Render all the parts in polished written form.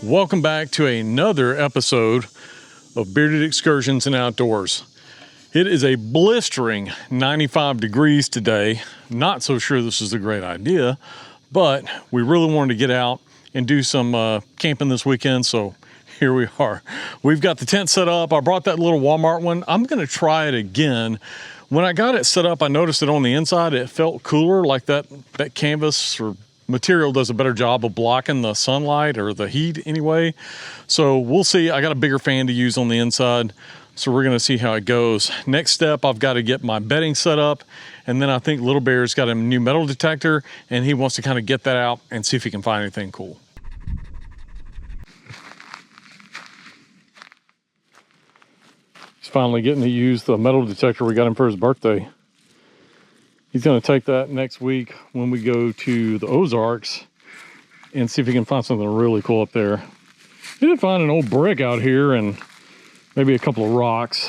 Welcome back to another episode of Bearded Excursions and Outdoors. It is a blistering 95 degrees today. Not so sure this is a great idea, but we really wanted to get out and do some camping this weekend, so here we are. We've got the tent set up. I brought that little Walmart one. I'm gonna try it again. When I got it set up, I noticed that on the inside it felt cooler, like that canvas or material does a better job of blocking the sunlight or the heat anyway. So we'll see. I got a bigger fan to use on the inside, so we're gonna see how it goes. Next step, I've got to get my bedding set up, and then I think Little Bear's got a new metal detector and he wants to kind of get that out and see if he can find anything cool. He's finally getting to use the metal detector we got him for his birthday. He's going to take that next week when we go to the Ozarks and see if he can find something really cool up there. He did find an old brick out here and maybe a couple of rocks.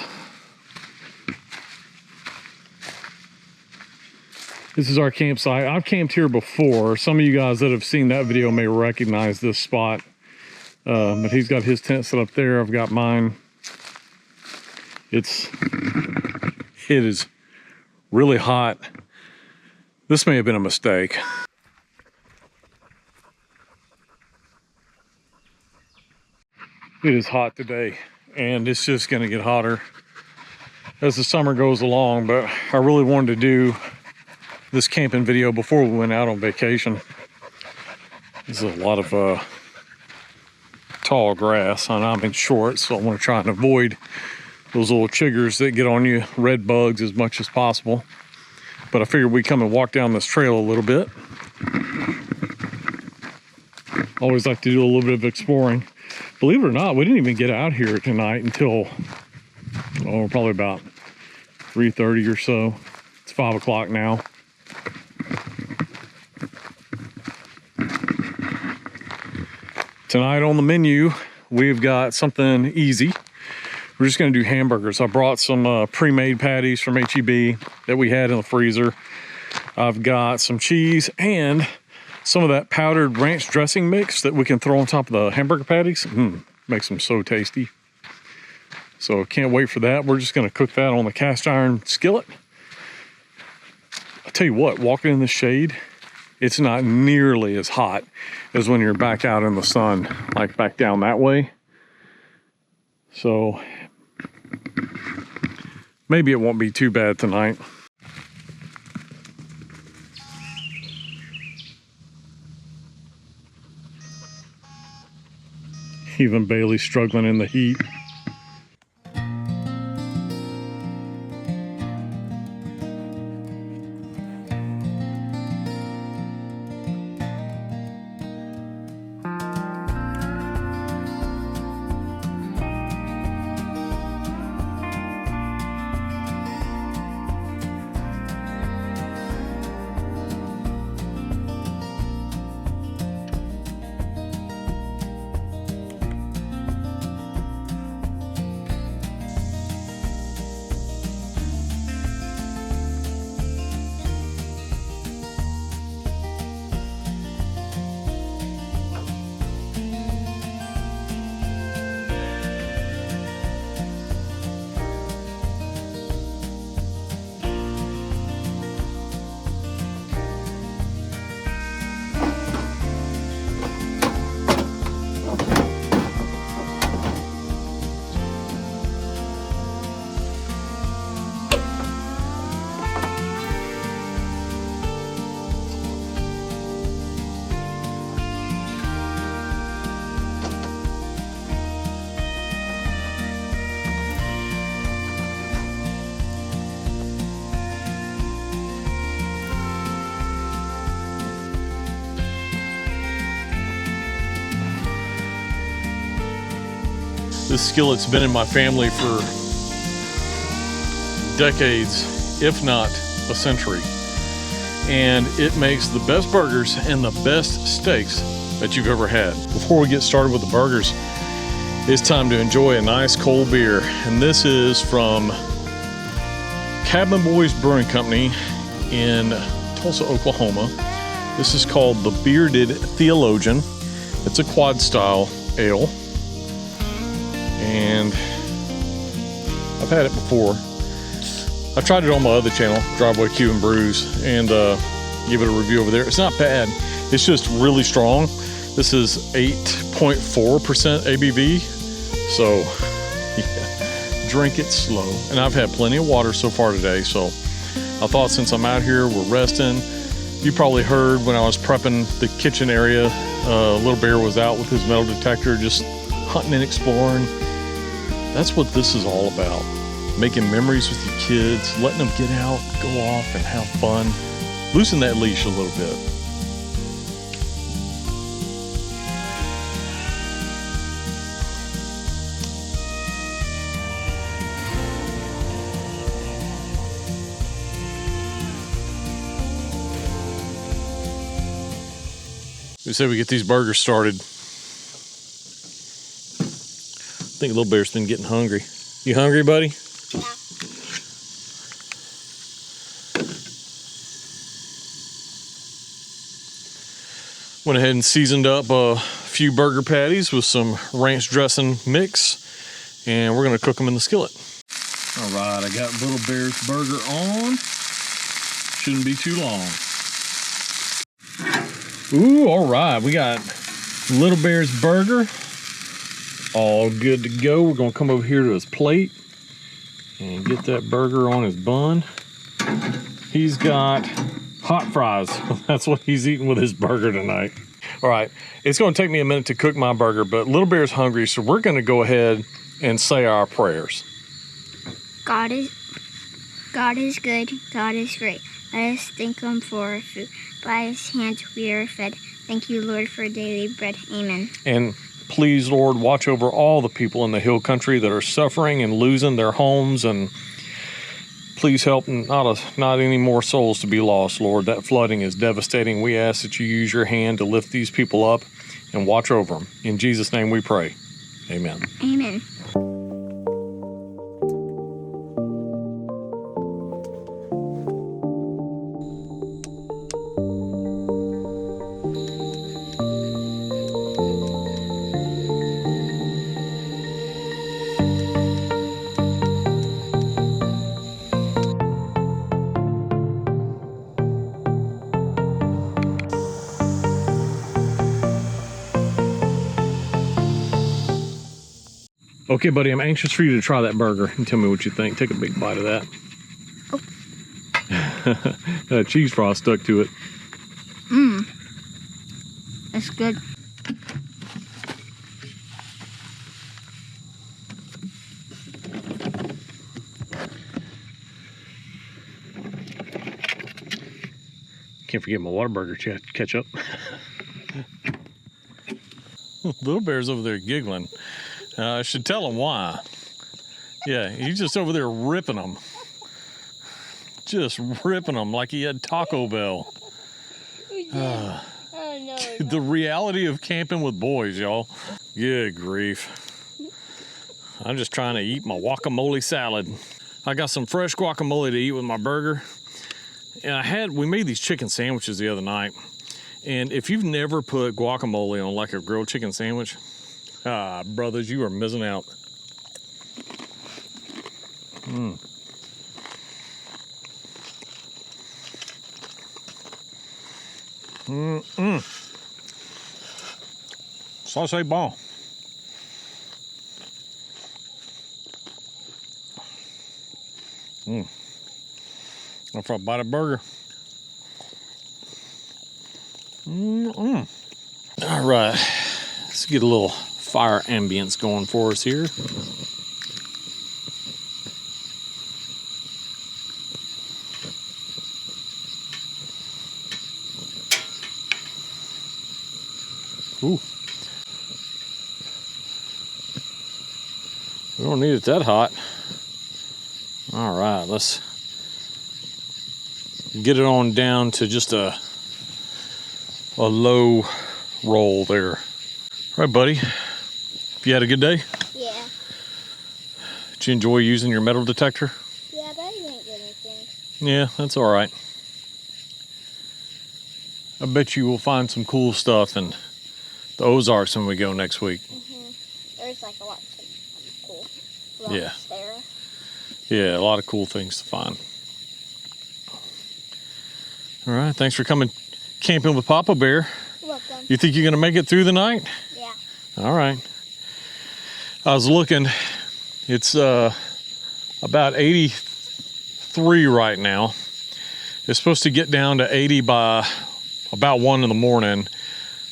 This is our campsite. I've camped here before. Some of you guys that have seen that video may recognize this spot. But he's got his tent set up there. I've got mine. It is really hot. This may have been a mistake. It is hot today, and it's just gonna get hotter as the summer goes along, but I really wanted to do this camping video before we went out on vacation. There's a lot of tall grass, and I'm in shorts, so I want to try and avoid those little chiggers that get on you, red bugs, as much as possible. But I figured we'd come and walk down this trail a little bit. Always like to do a little bit of exploring. Believe it or not, we didn't even get out here tonight until, probably about 3:30 or so. It's 5 o'clock now. Tonight on the menu, we've got something easy. We're just gonna do hamburgers. I brought some pre-made patties from HEB that we had in the freezer. I've got some cheese and some of that powdered ranch dressing mix that we can throw on top of the hamburger patties. Makes them so tasty. So can't wait for that. We're just gonna cook that on the cast iron skillet. I'll tell you what, walking in the shade, it's not nearly as hot as when you're back out in the sun, like back down that way. So maybe it won't be too bad tonight. Even Bailey's struggling in the heat. This skillet's been in my family for decades, if not a century. And it makes the best burgers and the best steaks that you've ever had. Before we get started with the burgers, it's time to enjoy a nice cold beer. And this is from Cabin Boys Brewing Company in Tulsa, Oklahoma. This is called the Bearded Theologian. It's a quad style ale. And I've had it before. I tried it on my other channel, Driveway Q and Brews, and give it a review over there. It's not bad. It's just really strong. This is 8.4% ABV. So yeah, drink it slow. And I've had plenty of water so far today. So I thought since I'm out here, we're resting. You probably heard when I was prepping the kitchen area, Little Bear was out with his metal detector, just hunting and exploring. That's what this is all about. Making memories with your kids, letting them get out, go off and have fun. Loosen that leash a little bit. We said we get these burgers started. I think Little Bear's been getting hungry. You hungry, buddy? Yeah. Went ahead and seasoned up a few burger patties with some ranch dressing mix, and we're gonna cook them in the skillet. All right, I got Little Bear's burger on. Shouldn't be too long. Ooh, all right, we got Little Bear's burger. All good to go. We're gonna come over here to his plate and get that burger on his bun. He's got hot fries. That's what he's eating with his burger tonight. All right, it's gonna take me a minute to cook my burger, but Little Bear's hungry, so we're gonna go ahead and say our prayers. God is good. God is great. Let us thank him for our food. By his hands we are fed. Thank you, Lord, for daily bread. Amen. And please, Lord, watch over all the people in the hill country that are suffering and losing their homes, and please help not any more souls to be lost, Lord. That flooding is devastating. We ask that you use your hand to lift these people up and watch over them. In Jesus' name we pray. Amen. Amen. Okay, buddy, I'm anxious for you to try that burger and tell me what you think. Take a big bite of that. Oh. That cheese frost stuck to it. Mmm. That's good. Can't forget my Whataburger ketchup. Little Bear's over there giggling. I should tell him why. Yeah, he's just over there ripping them. Just ripping them like he had Taco Bell. Oh, no. The reality of camping with boys, y'all. Good grief. I'm just trying to eat my guacamole salad. I got some fresh guacamole to eat with my burger. And we made these chicken sandwiches the other night. And if you've never put guacamole on like a grilled chicken sandwich, brothers, you are missing out. Ça, c'est bon. If I bite a burger. All right, let's get a little fire ambience going for us here. Ooh. We don't need it that hot. All right, let's get it on down to just a low roll there. All right, buddy. You had a good day? Yeah. Did you enjoy using your metal detector? Yeah, but I didn't get anything. Yeah, that's all right. I bet you will find some cool stuff in the Ozarks when we go next week. Mm-hmm. there's like a lot of cool rocks there. Yeah, a lot of cool things to find. All right, thanks for coming camping with Papa Bear. You're welcome. You think you're gonna make it through the night? Yeah. All right. I was looking, it's about 83 right now. It's supposed to get down to 80 by about 1 in the morning.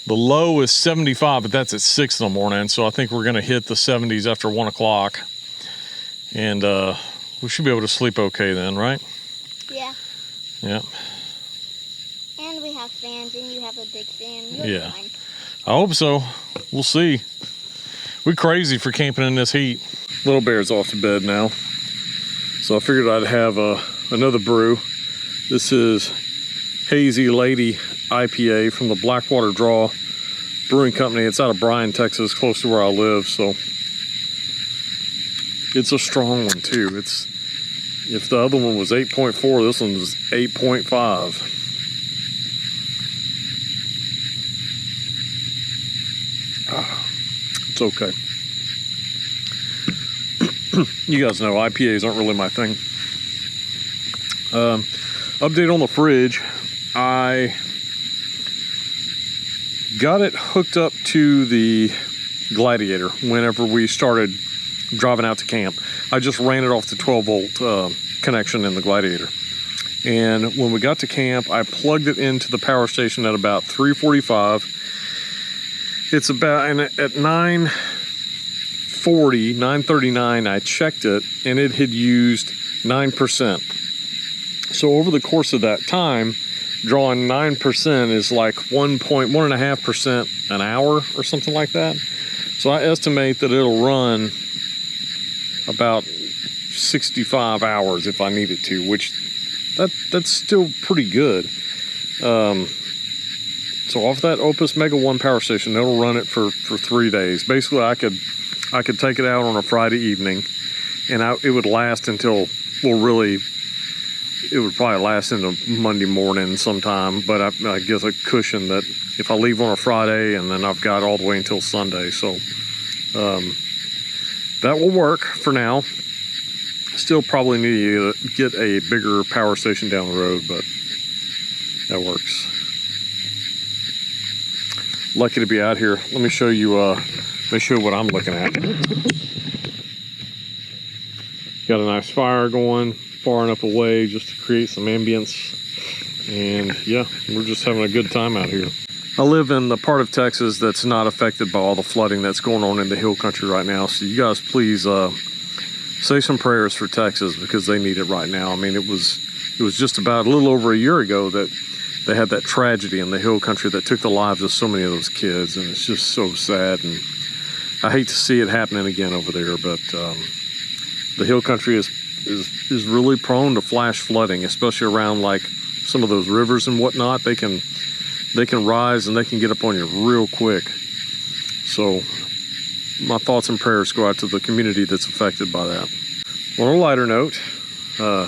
The low is 75, but that's at 6 in the morning. So I think we're gonna hit the 70s after 1 o'clock. And we should be able to sleep okay then, right? Yeah. Yeah. And we have fans, and you have a big fan. You'll Yeah. be fine. I hope so. We'll see. We're crazy for camping in this heat. Little Bear's off to bed now. So I figured I'd have another brew. This is Hazy Lady IPA from the Blackwater Draw Brewing Company. It's out of Bryan, Texas, close to where I live. So it's a strong one too. If the other one was 8.4, this one was 8.5. It's okay. You guys know IPAs aren't really my thing. Update on the fridge. I got it hooked up to the Gladiator whenever we started driving out to camp. I just ran it off the 12-volt connection in the Gladiator. And when we got to camp, I plugged it into the power station at about 3:45. It's about, and at 9:40, 9:39, I checked it, and it had used 9%. So over the course of that time, drawing 9% is like 1.5% an hour or something like that. So I estimate that it'll run about 65 hours if I need it to, which that's still pretty good. So off that Opus Mega 1 power station, it'll run it for 3 days. Basically, I could take it out on a Friday evening, and it would last until, well, really, it would probably last into Monday morning sometime. But I guess a cushion that if I leave on a Friday, and then I've got all the way until Sunday. So that will work for now. Still probably need to get a bigger power station down the road, but that works. Lucky to be out here. Let me show you what I'm looking at. Got a nice fire going far enough away just to create some ambience. And yeah, we're just having a good time out here. I live in the part of Texas that's not affected by all the flooding that's going on in the hill country right now. So you guys please say some prayers for Texas, because they need it right now. I mean, it was just about a little over a year ago that they had that tragedy in the hill country that took the lives of so many of those kids, and it's just so sad. And I hate to see it happening again over there, but the hill country is really prone to flash flooding, especially around like some of those rivers and whatnot. They can rise and they can get up on you real quick. So my thoughts and prayers go out to the community that's affected by that. On a lighter note,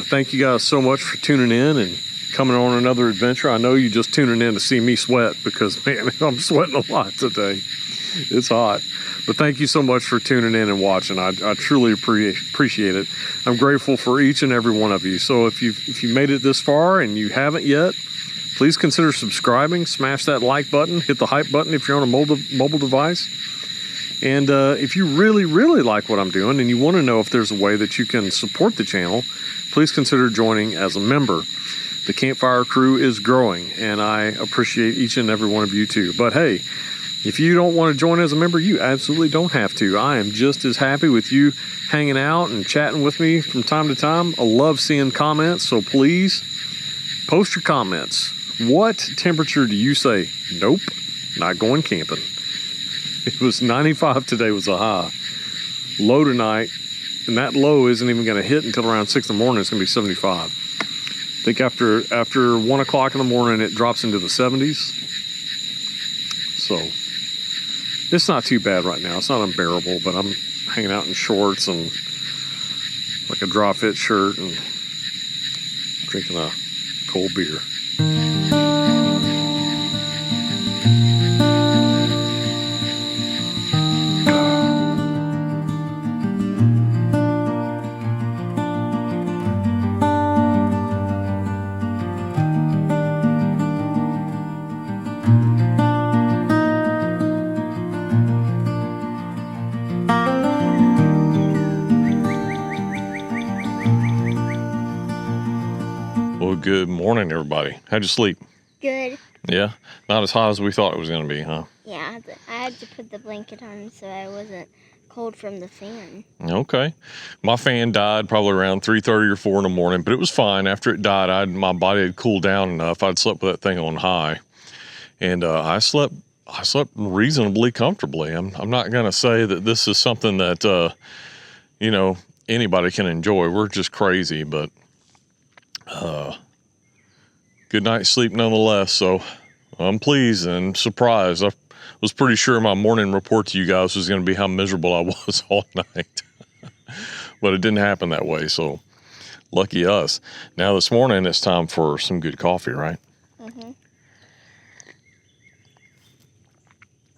thank you guys so much for tuning in and coming on another adventure. I know you just tuning in to see me sweat, because man, I'm sweating a lot today. It's hot. But thank you so much for tuning in and watching. I truly appreciate it. I'm grateful for each and every one of you. So if you made it this far and you haven't yet, please consider subscribing. Smash that like button. Hit the hype button if you're on a mobile device. And if you really, really like what I'm doing and you want to know if there's a way that you can support the channel, please consider joining as a member. The Campfire Crew is growing, and I appreciate each and every one of you too. But hey, if you don't want to join as a member, you absolutely don't have to. I am just as happy with you hanging out and chatting with me from time to time. I love seeing comments, so please post your comments. What temperature do you say? Nope, not going camping. It was 95 today was a high. Low tonight, and that low isn't even going to hit until around 6 in the morning. It's going to be 75. I think after 1 o'clock in the morning, it drops into the 70s. So it's not too bad right now. It's not unbearable, but I'm hanging out in shorts and like a dry fit shirt and drinking a cold beer. Good morning, everybody. How'd you sleep? Good. Yeah? Not as hot as we thought it was going to be, huh? Yeah, I had to put the blanket on so I wasn't cold from the fan. Okay. My fan died probably around 3:30 or 4 in the morning, but it was fine. After it died, my body had cooled down enough. I'd slept with that thing on high, and I slept reasonably comfortably. I'm not going to say that this is something that anybody can enjoy. We're just crazy, but good night's sleep nonetheless. So I'm pleased and surprised. I was pretty sure my morning report to you guys was going to be how miserable I was all night, but it didn't happen that way. So lucky us. Now this morning it's time for some good coffee, right? Mm-hmm.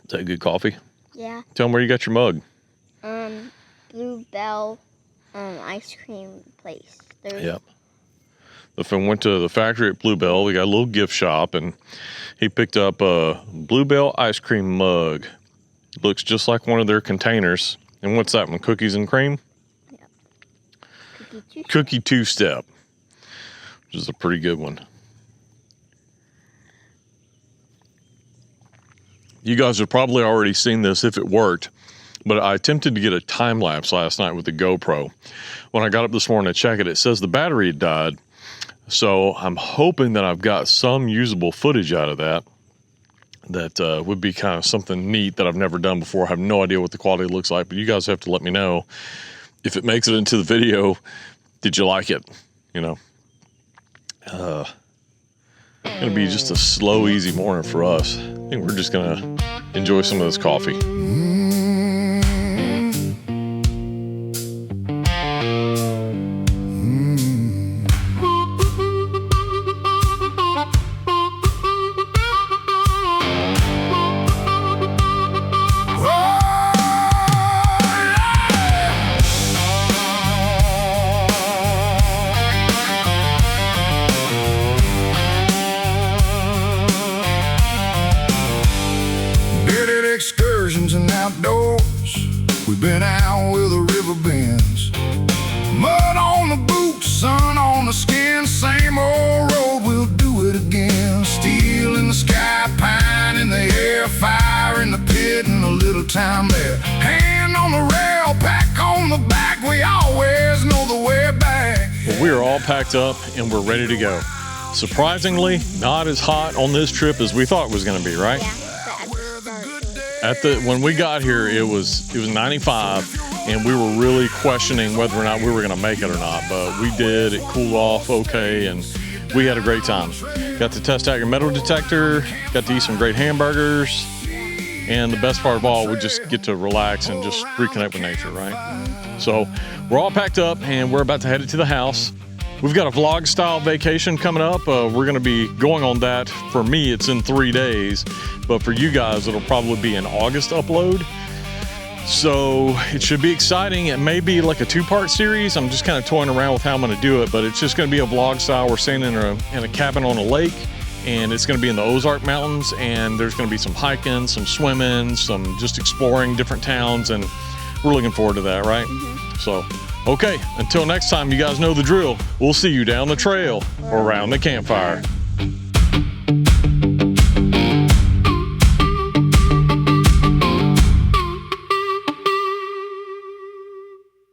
Is that good coffee? Yeah. Tell them where you got your mug. Blue Bell, ice cream place. Yep. The friend went to the factory at Bluebell. We got a little gift shop, and he picked up a Bluebell ice cream mug. Looks just like one of their containers. And what's that one? Cookies and cream? Yep. Cookie two-step, which is a pretty good one. You guys have probably already seen this if it worked, but I attempted to get a time lapse last night with the GoPro. When I got up this morning to check it, it says the battery had died. So I'm hoping that I've got some usable footage out of that. That would be kind of something neat that I've never done before. I have no idea what the quality looks like, but you guys have to let me know if it makes it into the video. Did you like it? It's gonna be just a slow, easy morning for us. I think we're just gonna enjoy some of this coffee. Excursions and outdoors. We've been out where the river bends. Mud on the boots, sun on the skin. Same old road, we'll do it again. Steel in the sky, pine in the air. Fire in the pit and a little time there. Hand on the rail, pack on the back. We always know the way back. Well, we are all packed up and we're ready to go. Surprisingly, not as hot on this trip as we thought it was going to be, right? Yeah. When we got here, it was 95, and we were really questioning whether or not we were going to make it or not. But we did. It cooled off okay, and we had a great time. Got to test out your metal detector. Got to eat some great hamburgers, and the best part of all, we just get to relax and just reconnect with nature, right? So we're all packed up, and we're about to head to the house. We've got a vlog-style vacation coming up. We're going to be going on that. For me, it's in 3 days, but for you guys, it'll probably be an August upload. So it should be exciting. It may be like a 2-part series. I'm just kind of toying around with how I'm going to do it, but it's just going to be a vlog style. We're staying in a cabin on a lake, and it's going to be in the Ozark Mountains, and there's going to be some hiking, some swimming, some just exploring different towns, and we're looking forward to that, right? Mm-hmm. So. Okay, until next time, you guys know the drill. We'll see you down the trail or around the campfire.